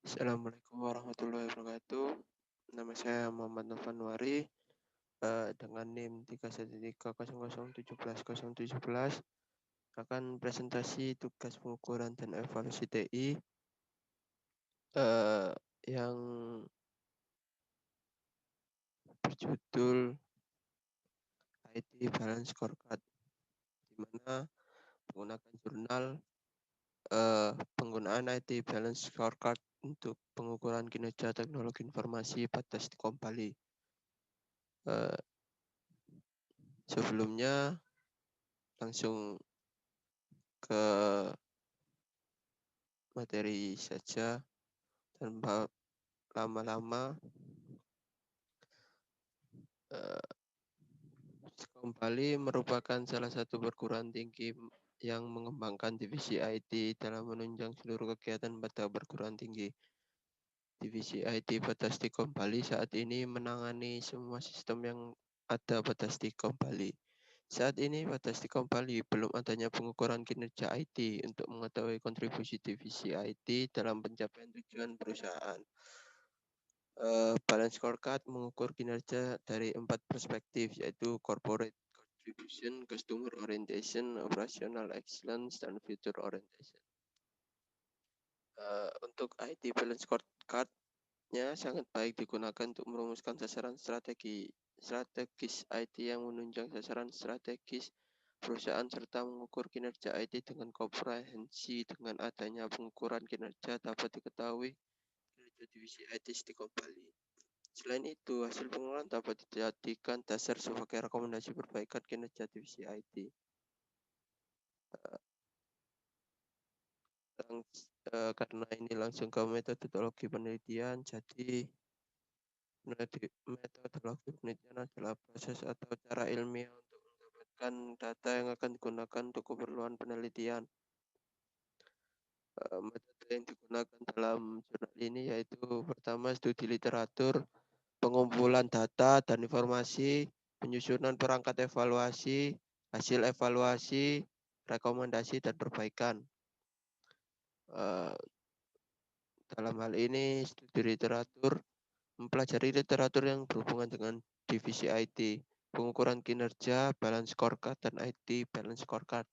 Assalamualaikum warahmatullahi wabarakatuh. Nama saya Muhammad Nofan Nuari, dengan NIM 31300171017 akan presentasi tugas pengukuran dan evaluasi TI yang berjudul IT Balance Scorecard, di mana menggunakan jurnal penggunaan IT Balance Scorecard untuk pengukuran kinerja teknologi informasi pada Stikom Bali. Sebelumnya langsung ke materi saja tanpa lama-lama. Stikom Bali merupakan salah satu perguruan tinggi yang mengembangkan divisi IT dalam menunjang seluruh kegiatan pada perguruan tinggi. Divisi IT pada Stikom Bali saat ini menangani semua sistem yang ada pada Stikom Bali. Saat ini pada Stikom Bali belum adanya pengukuran kinerja IT untuk mengetahui kontribusi divisi IT dalam pencapaian tujuan perusahaan. Balance Scorecard mengukur kinerja dari 4 perspektif, yaitu corporate contribution, customer orientation, operational excellence, dan future orientation. Untuk IT Balance Scorecard-nya sangat baik digunakan untuk merumuskan sasaran strategis IT yang menunjang sasaran strategis perusahaan serta mengukur kinerja IT dengan komprehensi. Dengan adanya pengukuran kinerja dapat diketahui kinerja divisi IT Stikom Bali. Selain itu, hasil pengukuran dapat dijadikan dasar sebagai rekomendasi perbaikan kinerja divisi IT. Karena ini langsung ke metodologi penelitian, jadi metodologi penelitian adalah proses atau cara ilmiah untuk mendapatkan data yang akan digunakan untuk keperluan penelitian. Metode yang digunakan dalam jurnal ini yaitu pertama studi literatur, pengumpulan data dan informasi, penyusunan perangkat evaluasi, hasil evaluasi, rekomendasi, dan perbaikan. Dalam hal ini, studi literatur mempelajari literatur yang berhubungan dengan divisi IT, pengukuran kinerja, balance scorecard, dan IT balance scorecard.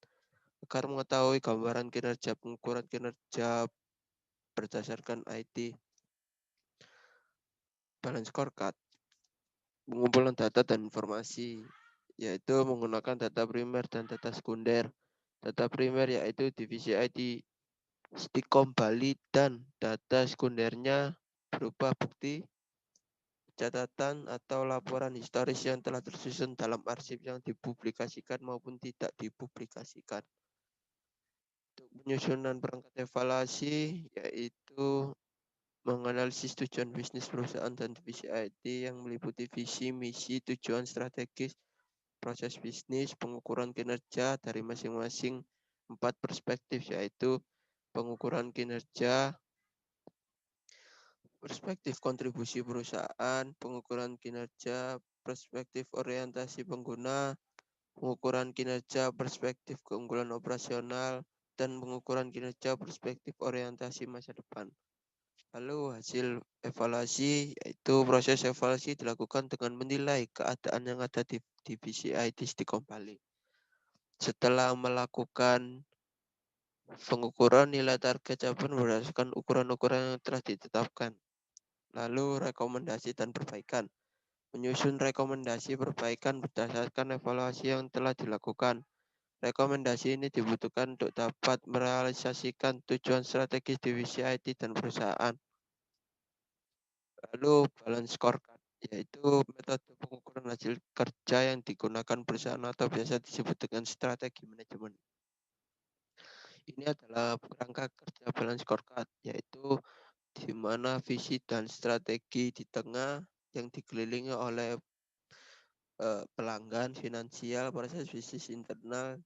Agar mengetahui gambaran kinerja pengukuran kinerja berdasarkan IT balance scorecard, pengumpulan data dan informasi, yaitu menggunakan data primer dan data sekunder. Data primer yaitu divisi IT Stikom Bali dan data sekundernya berupa bukti, catatan, atau laporan historis yang telah tersusun dalam arsip yang dipublikasikan maupun tidak dipublikasikan. Untuk penyusunan perangkat evaluasi yaitu menganalisis tujuan bisnis perusahaan dan divisi IT yang meliputi visi, misi, tujuan strategis, proses bisnis, pengukuran kinerja dari masing-masing 4 perspektif, yaitu pengukuran kinerja, perspektif kontribusi perusahaan, pengukuran kinerja, perspektif orientasi pengguna, pengukuran kinerja perspektif keunggulan operasional, dan pengukuran kinerja perspektif orientasi masa depan. Lalu hasil evaluasi, yaitu proses evaluasi dilakukan dengan menilai keadaan yang ada di divisi IT Stikom Bali. Setelah melakukan pengukuran, nilai target capaian berdasarkan ukuran-ukuran yang telah ditetapkan. Lalu rekomendasi dan perbaikan. Menyusun rekomendasi perbaikan berdasarkan evaluasi yang telah dilakukan. Rekomendasi ini dibutuhkan untuk dapat merealisasikan tujuan strategis divisi IT dan perusahaan. Lalu balance scorecard, yaitu metode pengukuran hasil kerja yang digunakan perusahaan atau biasa disebut dengan strategi manajemen. Ini adalah kerangka kerja balance scorecard, yaitu di mana visi dan strategi di tengah yang dikelilingi oleh pelanggan, finansial, proses bisnis internal,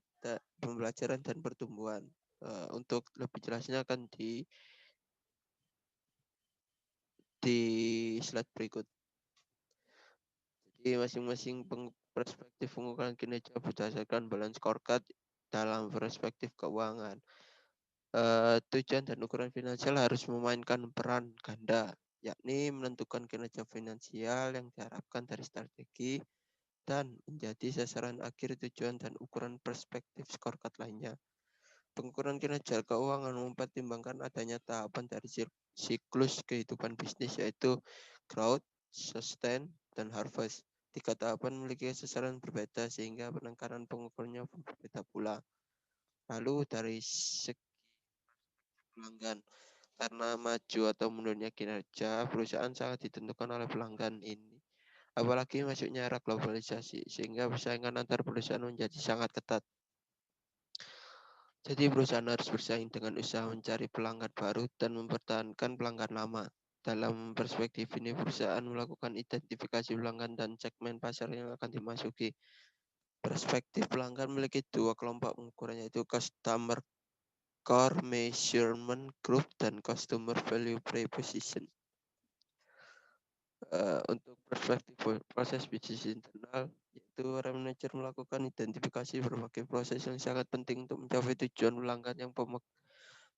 pembelajaran, dan pertumbuhan. Untuk lebih jelasnya akan di slide berikut. Jadi masing-masing perspektif pengukuran kinerja berdasarkan balance scorecard dalam perspektif keuangan. Tujuan dan ukuran finansial harus memainkan peran ganda, yakni menentukan kinerja finansial yang diharapkan dari strategi dan menjadi sasaran akhir tujuan dan ukuran perspektif scorecard lainnya. Pengukuran kinerja keuangan mempertimbangkan adanya tahapan dari siklus kehidupan bisnis, yaitu growth, sustain, dan harvest. Tiga tahapan memiliki sasaran berbeda sehingga penekanan pengukurannya berbeda pula. Lalu dari segi pelanggan, karena maju atau mundurnya kinerja perusahaan sangat ditentukan oleh pelanggan ini. Apalagi masuknya era globalisasi, sehingga persaingan antar perusahaan menjadi sangat ketat. Jadi perusahaan harus bersaing dengan usaha mencari pelanggan baru dan mempertahankan pelanggan lama. Dalam perspektif ini, perusahaan melakukan identifikasi pelanggan dan segmen pasar yang akan dimasuki. Perspektif pelanggan memiliki dua kelompok pengukuran, yaitu Customer Core Measurement Group dan Customer Value Proposition. Untuk perspektif proses bisnis internal, yaitu area manager melakukan identifikasi berbagai proses yang sangat penting untuk mencapai tujuan pelanggan yang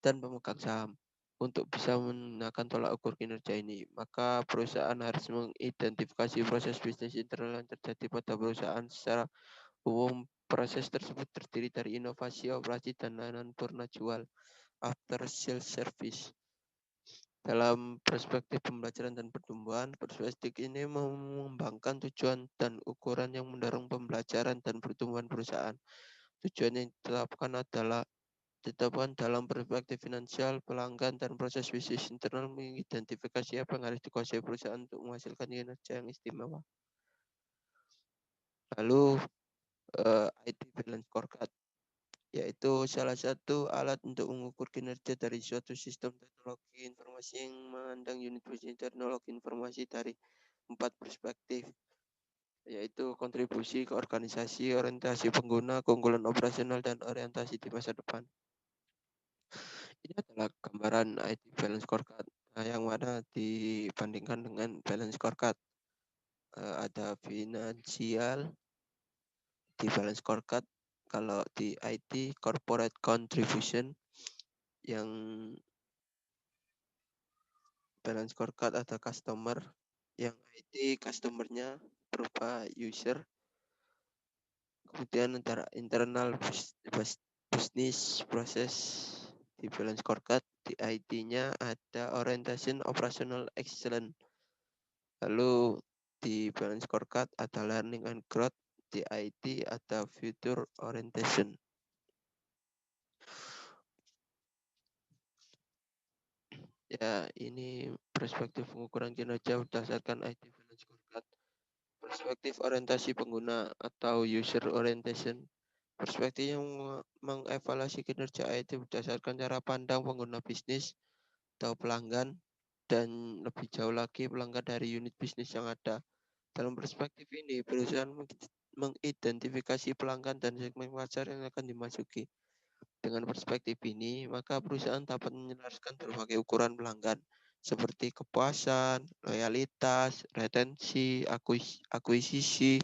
dan pemegang saham. Untuk bisa menggunakan tolak ukur kinerja ini, maka perusahaan harus mengidentifikasi proses bisnis internal yang terjadi pada perusahaan secara umum. Proses tersebut terdiri dari inovasi, operasi, dan layanan purna jual, after sales service. Dalam perspektif pembelajaran dan pertumbuhan, perspektif ini mengembangkan tujuan dan ukuran yang mendorong pembelajaran dan pertumbuhan perusahaan. Tujuan yang ditetapkan dalam perspektif finansial, pelanggan, dan proses bisnis internal mengidentifikasi apa yang harus dikuasai perusahaan untuk menghasilkan kinerja yang istimewa. Lalu, IT Balance Scorecard, yaitu salah satu alat untuk mengukur kinerja dari suatu sistem teknologi informasi yang memandang unit bisnis teknologi informasi dari 4 perspektif, yaitu kontribusi ke organisasi, orientasi pengguna, keunggulan operasional, dan orientasi di masa depan. Ini adalah gambaran IT Balance Scorecard, yang mana dibandingkan dengan Balance Scorecard. Ada finansial di Balance Scorecard, kalau di IT Corporate Contribution, yang Balance Scorecard ada customer, yang IT customer-nya berupa user. Kemudian antara internal business process di Balance Scorecard, di IT-nya ada orientation operational excellence. Lalu di Balance Scorecard ada learning and growth, di IT ada future orientation. Ya, ini perspektif pengukuran kinerja berdasarkan IT Balance Scorecard. Perspektif orientasi pengguna atau user orientation. Perspektif yang mengevaluasi kinerja IT berdasarkan cara pandang pengguna bisnis atau pelanggan, dan lebih jauh lagi pelanggan dari unit bisnis yang ada. Dalam perspektif ini, perusahaan mengidentifikasi pelanggan dan segmen pasar yang akan dimasuki. Dengan perspektif ini, maka perusahaan dapat menyelaraskan berbagai ukuran pelanggan, seperti kepuasan, loyalitas, retensi, akuisisi,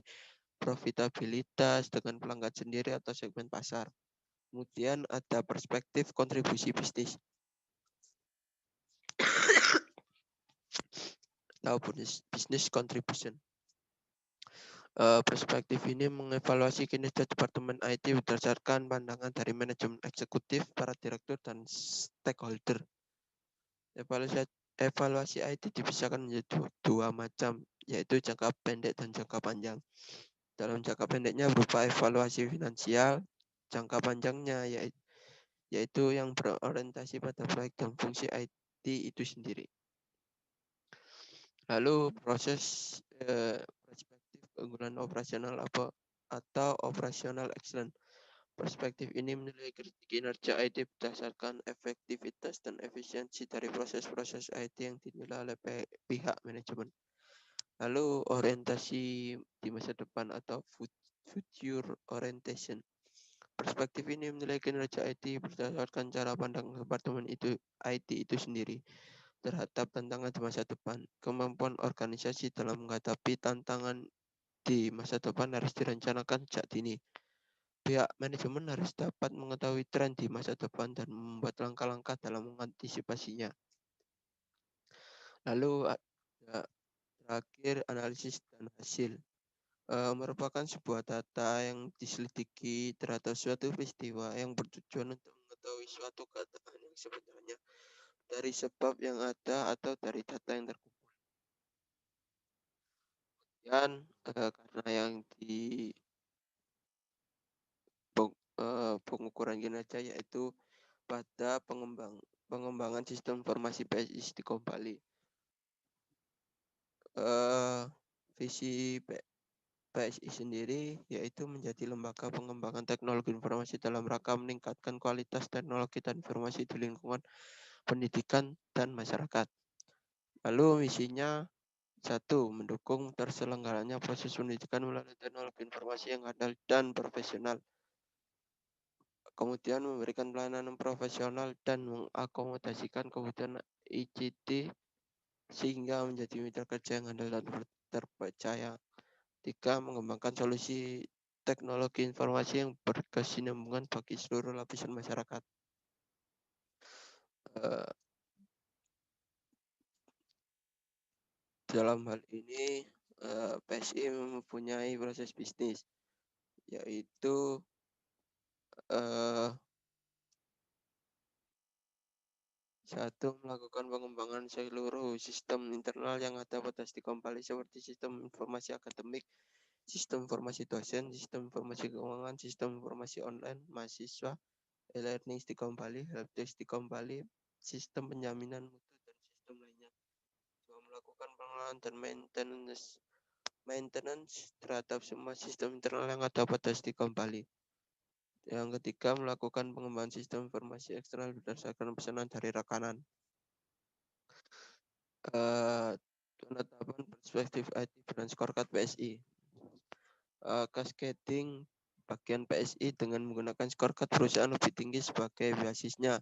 profitabilitas dengan pelanggan sendiri atau segmen pasar. Kemudian ada perspektif kontribusi bisnis atau business contribution. Perspektif ini mengevaluasi kinerja Departemen IT berdasarkan pandangan dari manajemen eksekutif, para direktur, dan stakeholder. Evaluasi IT dipisahkan menjadi dua macam, yaitu jangka pendek dan jangka panjang. Dalam jangka pendeknya berupa evaluasi finansial, jangka panjangnya yaitu yang berorientasi pada proyek dan fungsi IT itu sendiri. Lalu proses perspektif keunggulan operasional atau operasional excellence. Perspektif ini menilai kinerja IT berdasarkan efektivitas dan efisiensi dari proses-proses IT yang dinilai oleh pihak manajemen. Lalu orientasi di masa depan atau future orientation. Perspektif ini menilai kinerja IT berdasarkan cara pandang departemen IT itu sendiri terhadap tantangan di masa depan. Kemampuan organisasi dalam menghadapi tantangan di masa depan harus direncanakan sejak dini. pihak manajemen harus dapat mengetahui tren di masa depan dan membuat langkah-langkah dalam mengantisipasinya. Lalu ada terakhir analisis dan hasil. Merupakan sebuah data yang diselidiki terhadap suatu peristiwa yang bertujuan untuk mengetahui suatu keadaan yang sebenarnya dari sebab yang ada atau dari data yang terkumpul. Dan karena yang di pengukuran kinerja yaitu pada pengembangan sistem informasi PSI Istiqomah Bali. Visi PSI sendiri yaitu menjadi lembaga pengembangan teknologi informasi dalam rangka meningkatkan kualitas teknologi dan informasi di lingkungan pendidikan dan masyarakat. Lalu misinya 1. Mendukung terselenggaranya proses pendidikan melalui teknologi informasi yang handal dan profesional. Kemudian memberikan pelayanan profesional dan mengakomodasikan kebutuhan ICT sehingga menjadi mitra kerja yang handal dan terpercaya. 3. Mengembangkan solusi teknologi informasi yang berkesinambungan bagi seluruh lapisan masyarakat. Dalam hal ini, PSI mempunyai proses bisnis, yaitu satu, melakukan pengembangan seluruh sistem internal yang ada pada Istiqomah Bali seperti sistem informasi akademik, sistem informasi dosen, sistem informasi keuangan, sistem informasi online mahasiswa, e-learning Istiqomah Bali, helpdesk Istiqomah Bali, sistem penjaminan mutu dan sistem lainnya. Dua, melakukan pengelolaan dan maintenance terhadap semua sistem internal yang ada pada Istiqomah Bali. Yang ketiga, melakukan pengembangan sistem informasi eksternal berdasarkan pesanan dari rekanan. Penetapan perspektif IT dan scorecard PSI. Cascading bagian PSI dengan menggunakan scorecard perusahaan lebih tinggi sebagai basisnya.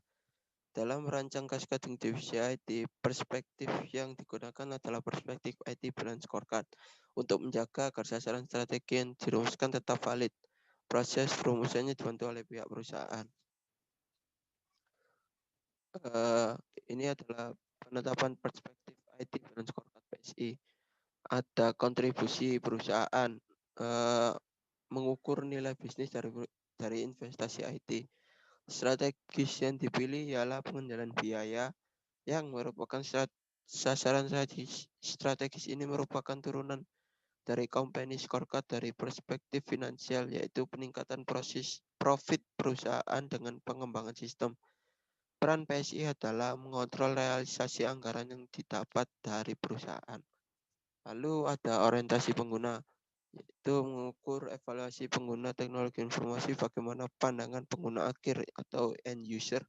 Dalam merancang cascading divisi IT, perspektif yang digunakan adalah perspektif IT dan scorecard untuk menjaga agar sasaran strategi yang dirumuskan tetap valid. Proses perumusannya dibantu oleh pihak perusahaan. Ini adalah penetapan perspektif IT dan scorecard PSI. Ada kontribusi perusahaan, mengukur nilai bisnis dari investasi IT. Strategis yang dipilih ialah pengendalian biaya yang merupakan sasaran strategis ini merupakan turunan dari company scorecard dari perspektif finansial, yaitu peningkatan profit perusahaan dengan pengembangan sistem. Peran PSI adalah mengontrol realisasi anggaran yang didapat dari perusahaan. Lalu ada orientasi pengguna, yaitu mengukur evaluasi pengguna teknologi informasi bagaimana pandangan pengguna akhir atau end user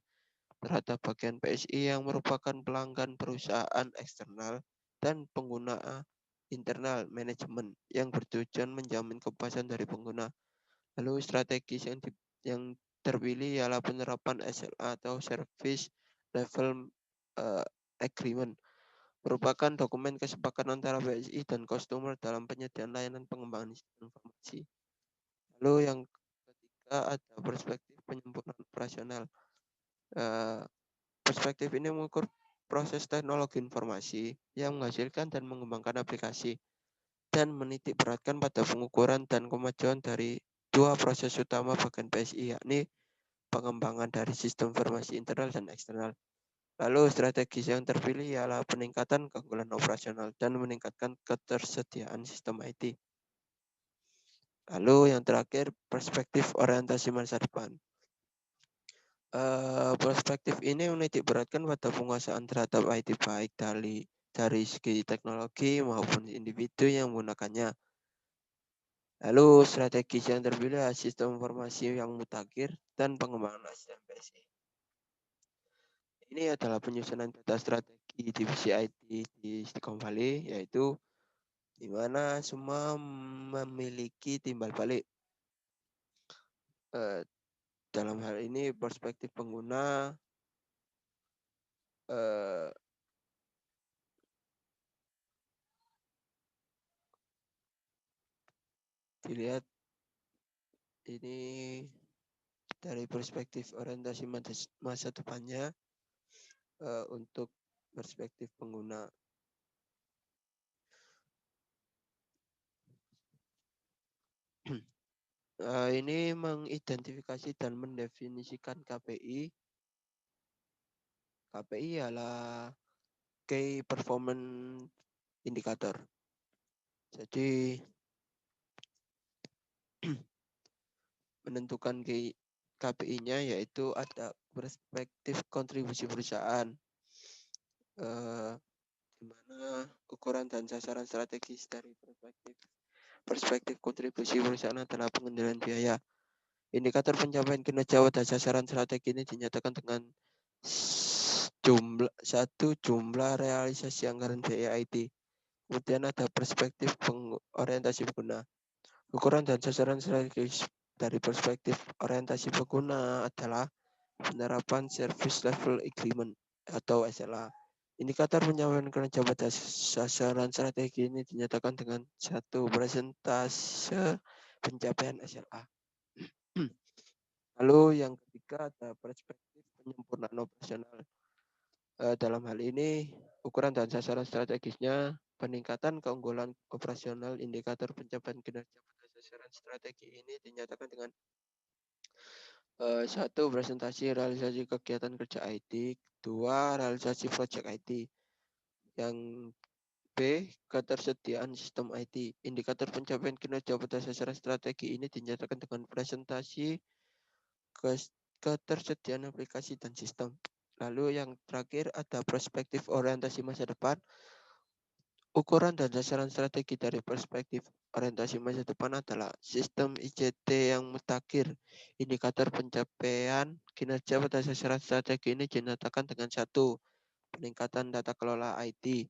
terhadap bagian PSI yang merupakan pelanggan perusahaan eksternal dan pengguna internal manajemen yang bertujuan menjamin kepuasan dari pengguna. Lalu strategis yang terpilih ialah penerapan SLA atau Service Level Agreement, merupakan dokumen kesepakatan antara PSI dan customer dalam penyediaan layanan pengembangan sistem informasi. Lalu yang ketiga ada perspektif penyempurnaan operasional. Perspektif ini mengukur proses teknologi informasi yang menghasilkan dan mengembangkan aplikasi dan menitik beratkan pada pengukuran dan kemajuan dari dua proses utama bagian PSI, yakni pengembangan dari sistem informasi internal dan eksternal. Lalu strategi yang terpilih ialah peningkatan keunggulan operasional dan meningkatkan ketersediaan sistem IT. Lalu yang terakhir, perspektif orientasi masa depan. Perspektif ini menitik beratkan pada penguasaan terhadap IT baik dari segi teknologi maupun individu yang menggunakannya. Lalu strategi yang terpilih adalah sistem informasi yang mutakhir dan pengembangan sistem PSI. Ini adalah penyusunan data strategi divisi IT di Istiqomah Bali, yaitu di mana semua memiliki timbal balik. Dalam hal ini perspektif pengguna dilihat Ini dari perspektif orientasi masa depannya untuk perspektif pengguna. Ini mengidentifikasi dan mendefinisikan KPI. KPI adalah Key Performance Indicator. Jadi menentukan KPI-nya yaitu ada perspektif kontribusi perusahaan, di mana ukuran dan sasaran strategis dari perspektif kontribusi perusahaan adalah pengendalian biaya. Indikator pencapaian kinerja pada sasaran strategi ini dinyatakan dengan jumlah realisasi anggaran biaya IT. Kemudian ada perspektif orientasi pengguna. Ukuran dan sasaran strategis dari perspektif orientasi pengguna adalah penerapan Service Level Agreement atau SLA. Indikator pencapaian kinerja pada sasaran strategi ini dinyatakan dengan satu persentase pencapaian SLA. Lalu yang ketiga ada perspektif penyempurnaan operasional. Dalam hal ini, ukuran dan sasaran strategisnya peningkatan keunggulan operasional. Indikator pencapaian kinerja pada sasaran strategi ini dinyatakan dengan satu, presentasi realisasi kegiatan kerja IT. Dua, realisasi project IT. Yang B, ketersediaan sistem IT. Indikator pencapaian kinerja pada sasaran strategi ini dinyatakan dengan presentasi ketersediaan aplikasi dan sistem. Lalu yang terakhir ada perspektif orientasi masa depan. Ukuran dan sasaran strategi dari perspektif orientasi masa depan adalah sistem ICT yang mutakhir. Indikator pencapaian kinerja pada sasaran strategi ini dinyatakan dengan satu, peningkatan data kelola IT.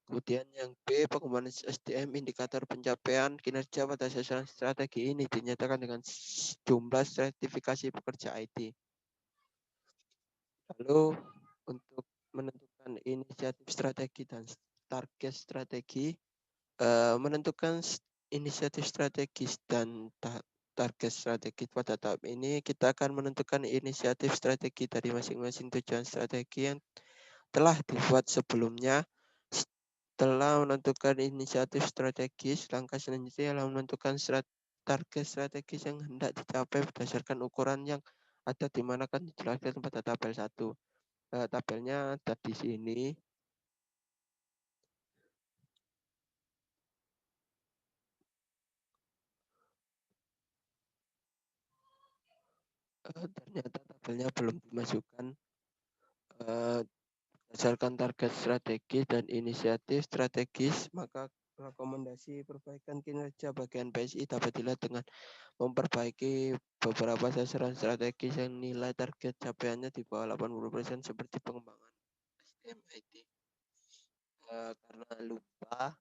Kemudian yang B, pengembangan SDM. Indikator pencapaian kinerja pada sasaran strategi ini dinyatakan dengan jumlah sertifikasi pekerja IT. Lalu untuk menentukan inisiatif strategi dan target strategi, menentukan inisiatif strategis dan target strategi pada tahap ini, kita akan menentukan inisiatif strategi dari masing-masing tujuan strategi yang telah dibuat sebelumnya. Setelah menentukan inisiatif strategis, langkah selanjutnya adalah menentukan target strategis yang hendak dicapai berdasarkan ukuran yang ada di mana kan dijelaskan pada tabel 1. Tabelnya ada di sini. Ternyata tabelnya belum dimasukkan. Berdasarkan target strategis dan inisiatif strategis, maka rekomendasi perbaikan kinerja bagian PSI dapat dilihat dengan memperbaiki beberapa sasaran strategis yang nilai target capaiannya di bawah 80% seperti pengembangan SDM IT. Karena lupa,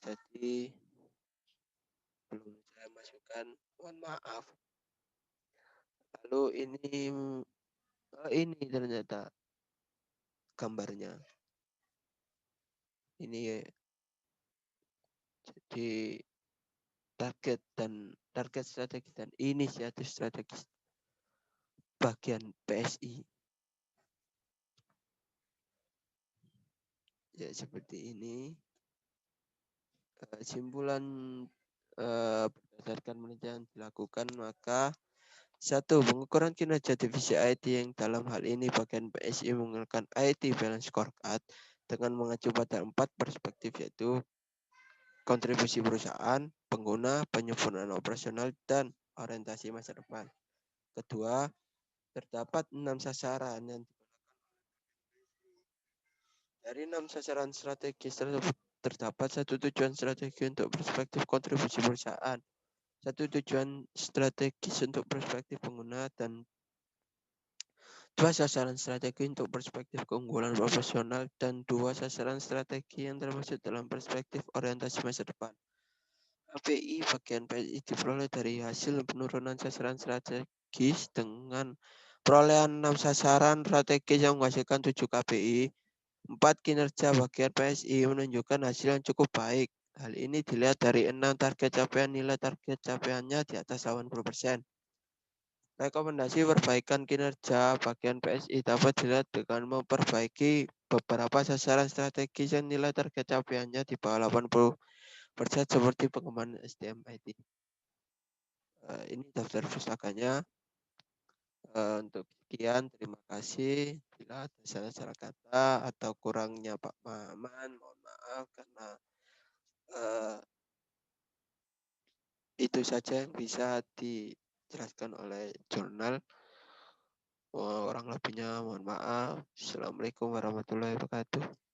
jadi belum saya masukkan, mohon maaf. Lalu ini ternyata gambarnya. Ini jadi target strategis dan inisiatif strategis bagian PSI. Ya seperti ini. Simpulan berdasarkan penelitian dilakukan, maka satu, pengukuran kinerja divisi IT yang dalam hal ini bagian PSI menggunakan IT Balance Scorecard dengan mengacu pada 4 perspektif, yaitu kontribusi perusahaan, pengguna, penyempurnaan operasional, dan orientasi masa depan. Kedua, terdapat 6 sasaran yang dari 6 sasaran strategis tersebut terdapat satu tujuan strategi untuk perspektif kontribusi perusahaan, satu tujuan strategis untuk perspektif pengguna, dan 2 sasaran strategi untuk perspektif keunggulan profesional, dan 2 sasaran strategi yang termasuk dalam perspektif orientasi masa depan. KPI bagian PSI diperoleh dari hasil penurunan sasaran strategis dengan perolehan 6 sasaran strategis yang menghasilkan 7 KPI. 4 kinerja bagian PSI menunjukkan hasil yang cukup baik. Hal ini dilihat dari 6 target capaian nilai target capaiannya di atas 80%. Rekomendasi perbaikan kinerja bagian PSI dapat dilihat dengan memperbaiki beberapa sasaran strategis yang nilai target capaiannya di bawah 80% seperti pengembangan SDM IT. Ini daftar pustakanya. Untuk sekian, terima kasih. Bila ada salah-salah kata atau kurangnya Pak Maman, mohon maaf karena uh, itu saja yang bisa dijelaskan oleh jurnal. Orang lebihnya mohon maaf. Assalamualaikum warahmatullahi wabarakatuh.